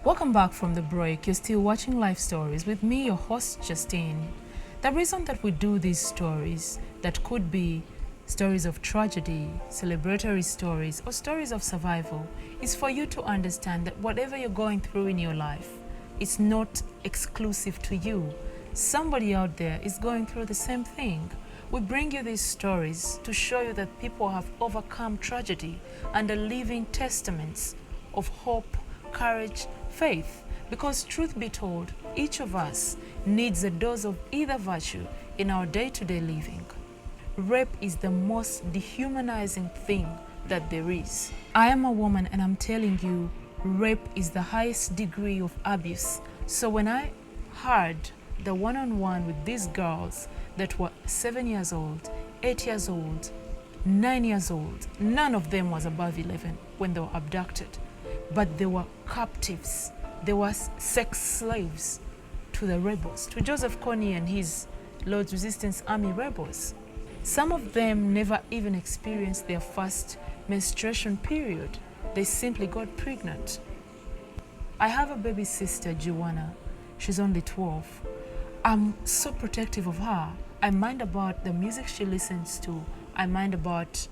Welcome back from the break. You're still watching Life Stories with me, your host, Justine. The reason that we do these stories, that could be stories of tragedy, celebratory stories, or stories of survival, is for you to understand that whatever you're going through in your life, it's not exclusive to you. Somebody out there is going through the same thing. We bring you these stories to show you that people have overcome tragedy and are living testaments of hope, courage, faith. Because truth be told, each of us needs a dose of either virtue in our day-to-day living. Rape is the most dehumanizing thing that there is. I am a woman and I'm telling you, rape is the highest degree of abuse. So when I heard the one-on-one with these girls that were 7 years old, 8 years old, 9 years old, none of them was above 11 when they were abducted, but they were captives. They were sex slaves to the rebels, to Joseph Kony and his Lord's Resistance Army rebels. Some of them never even experienced their first menstruation period. They simply got pregnant. I have a baby sister, Joanna. She's only 12. I'm so protective of her. I mind about the music she listens to. I mind about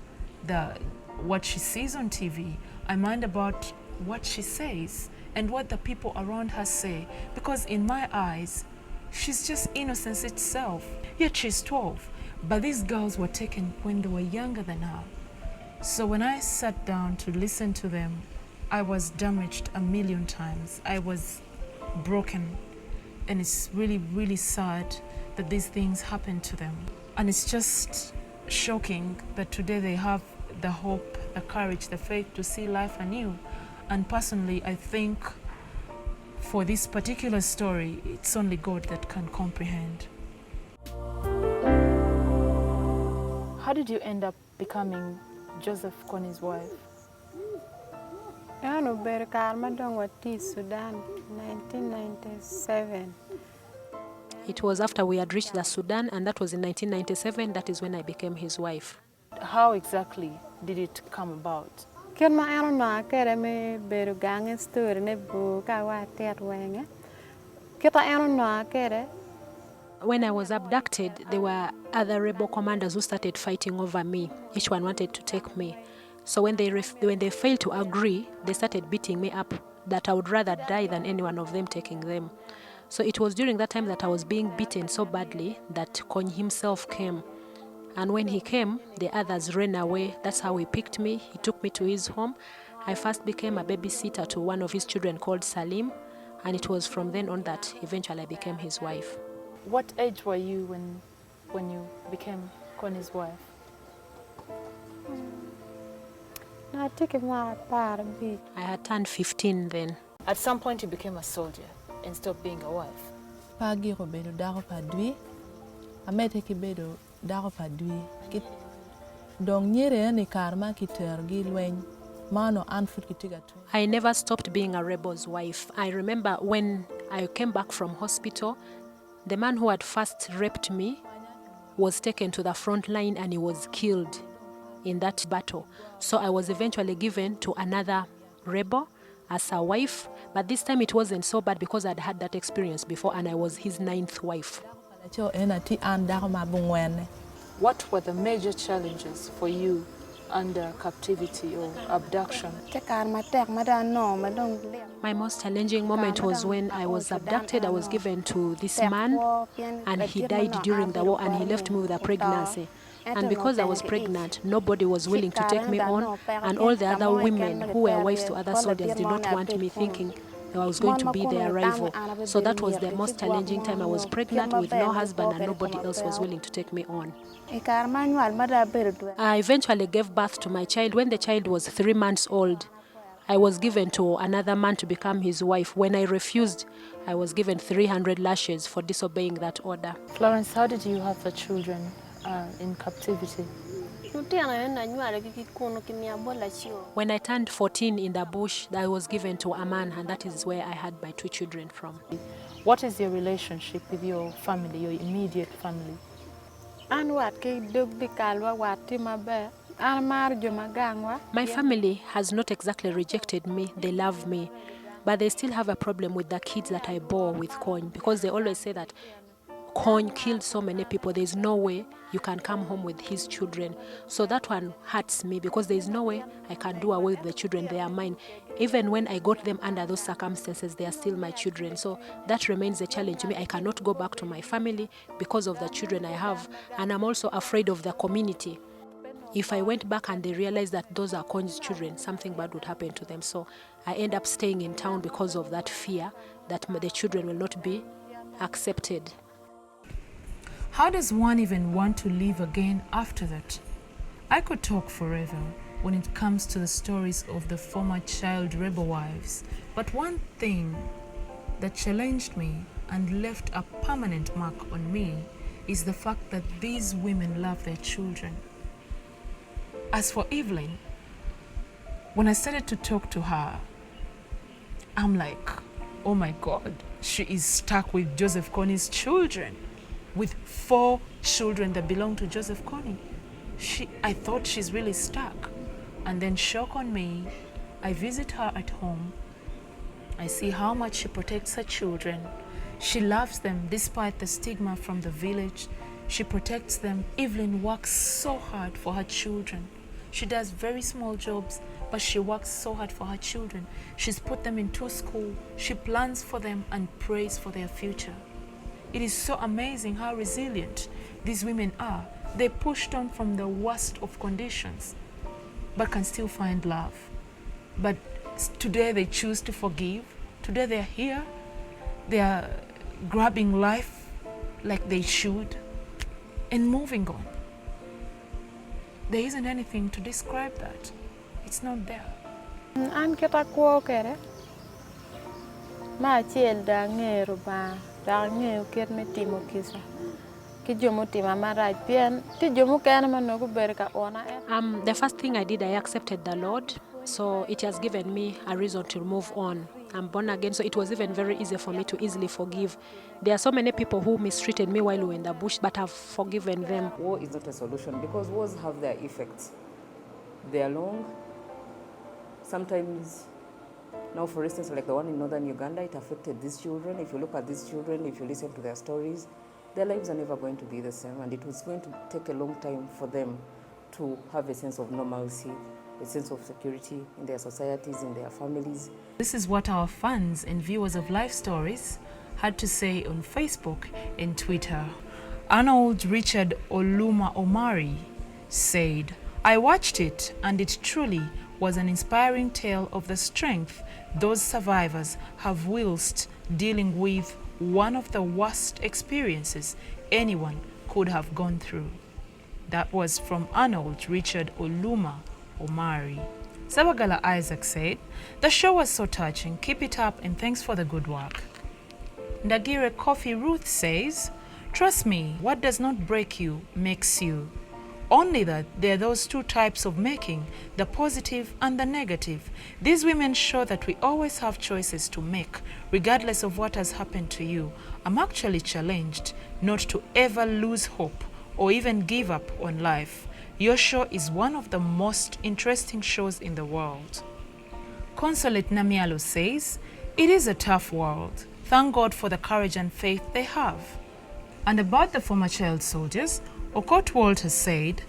what she sees on TV. I mind about what she says and what the people around her say. Because in my eyes, she's just innocence itself. Yet she's 12. But these girls were taken when they were younger than her. So when I sat down to listen to them, I was damaged a million times. I was broken. And it's really, really sad that these things happen to them. And it's just shocking that today they have the hope, the courage, the faith to see life anew. And personally, I think for this particular story, it's only God that can comprehend. How did you end up becoming Joseph Kony's wife? Sudan, 1997. It was after we had reached the Sudan, and that was in 1997. That is when I became his wife. How exactly did it come about? When I was abducted, there were other rebel commanders who started fighting over me. Each one wanted to take me. So when they failed to agree, they started beating me up, that I would rather die than any one of them taking them. So it was during that time that I was being beaten so badly that Kony himself came. And when he came, the others ran away. That's how he picked me. He took me to his home. I first became a babysitter to one of his children called Salim. And it was from then on that eventually I became his wife. What age were you when you became Kony's wife? I had turned 15 then. At some point you became a soldier and stopped being a wife. I never stopped being a rebel's wife. I remember when I came back from hospital, the man who had first raped me was taken to the front line and he was killed in that battle. So I was eventually given to another rebel as a wife, but this time it wasn't so bad because I'd had that experience before and I was his 9th wife. What were the major challenges for you under captivity or abduction? My most challenging moment was when I was abducted. I was given to this man and he died during the war and he left me with a pregnancy. And because I was pregnant, nobody was willing to take me on, and all the other women who were wives to other soldiers did not want me, thinking I was going to be their rival. So that was the most challenging time. I was pregnant with no husband and nobody else was willing to take me on. I eventually gave birth to my child. When the child was 3 months old, I was given to another man to become his wife. When I refused, I was given 300 lashes for disobeying that order. Florence, how did you have the children in captivity? When I turned 14 in the bush, I was given to a man, and that is where I had my 2 children from. What is your relationship with your family, your immediate family? My family has not exactly rejected me. They love me. but they still have a problem with the kids that I bore with Kony, because they always say that Kony killed so many people, there's no way you can come home with his children. So that one hurts me, because there's no way I can do away with the children. They are mine. Even when I got them under those circumstances, they are still my children. So that remains a challenge to me. I cannot go back to my family because of the children I have. And I'm also afraid of the community. If I went back and they realized that those are Kony's children, something bad would happen to them. So I end up staying in town because of that fear that the children will not be accepted. How does one even want to live again after that? I could talk forever when it comes to the stories of the former child rebel wives, but one thing that challenged me and left a permanent mark on me is the fact that these women love their children. As for Evelyn, when I started to talk to her, I'm like, oh my God, she is stuck with Joseph Kony's children, with 4 children that belong to Joseph Kony. I thought she's really stuck. And then shock on me, I visit her at home. I see how much she protects her children. She loves them despite the stigma from the village. She protects them. Evelyn works so hard for her children. She does very small jobs, but she works so hard for her children. She's put them into school. She plans for them and prays for their future. It is so amazing how resilient these women are. They pushed on from the worst of conditions, but can still find love. But today they choose to forgive. Today they're here. They are grabbing life like they should and moving on. There isn't anything to describe that. It's not there. An kita kuo kere. Ma chiel da ngero ba da ngeo ker me timo kisa. Ki jomo tima maraj pien ti jomo ken mano ku berka ona e. The first thing I did, I accepted the Lord. So it has given me a reason to move on. I'm born again, so it was even very easy for me to easily forgive. There are so many people who mistreated me while we were in the bush, but I've forgiven them. War is not a solution, because wars have their effects. They are long. Sometimes, now for instance, like the one in northern Uganda, it affected these children. If you look at these children, if you listen to their stories, their lives are never going to be the same, and it was going to take a long time for them to have a sense of normalcy, a sense of security in their societies, in their families. This is what our fans and viewers of Life Stories had to say on Facebook and Twitter. Arnold Richard Oluma Omari said, "I watched it and it truly was an inspiring tale of the strength those survivors have whilst dealing with one of the worst experiences anyone could have gone through." That was from Arnold Richard Oluma Omari. Sabagala Isaac said, "The show was so touching. Keep it up and thanks for the good work." Ndagire Coffee Ruth says, "Trust me, what does not break you makes you. Only that there are those 2 types of making, the positive and the negative. These women show that we always have choices to make, regardless of what has happened to you. I'm actually challenged not to ever lose hope or even give up on life. Your show is one of the most interesting shows in the world." Consolate Namialo says, "It is a tough world. Thank God for the courage and faith they have." And about the former child soldiers, Okot Walter said,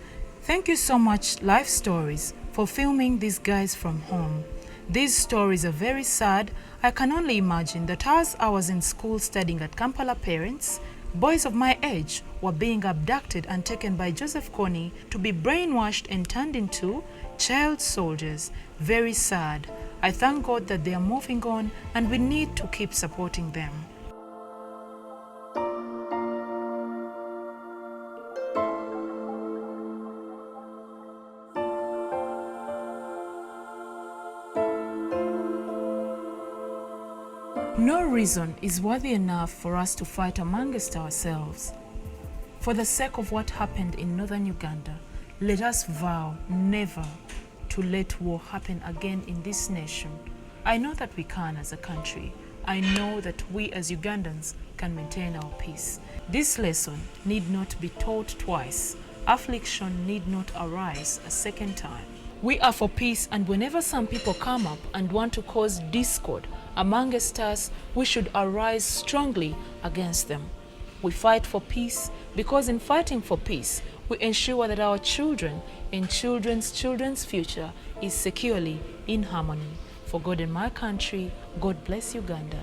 "Thank you so much, Life Stories, for filming these guys from home. These stories are very sad. I can only imagine that as I was in school studying at Kampala, parents, boys of my age were being abducted and taken by Joseph Kony to be brainwashed and turned into child soldiers. Very sad. I thank God that they are moving on and we need to keep supporting them." No reason is worthy enough for us to fight amongst ourselves. For the sake of what happened in northern Uganda, let us vow never to let war happen again in this nation. I know that we can as a country. I know that we as Ugandans can maintain our peace. This lesson need not be taught twice. Affliction need not arise a second time. We are for peace, and whenever some people come up and want to cause discord amongst us, we should arise strongly against them. We fight for peace because in fighting for peace, we ensure that our children and children's children's future is securely in harmony. For God and my country, God bless Uganda.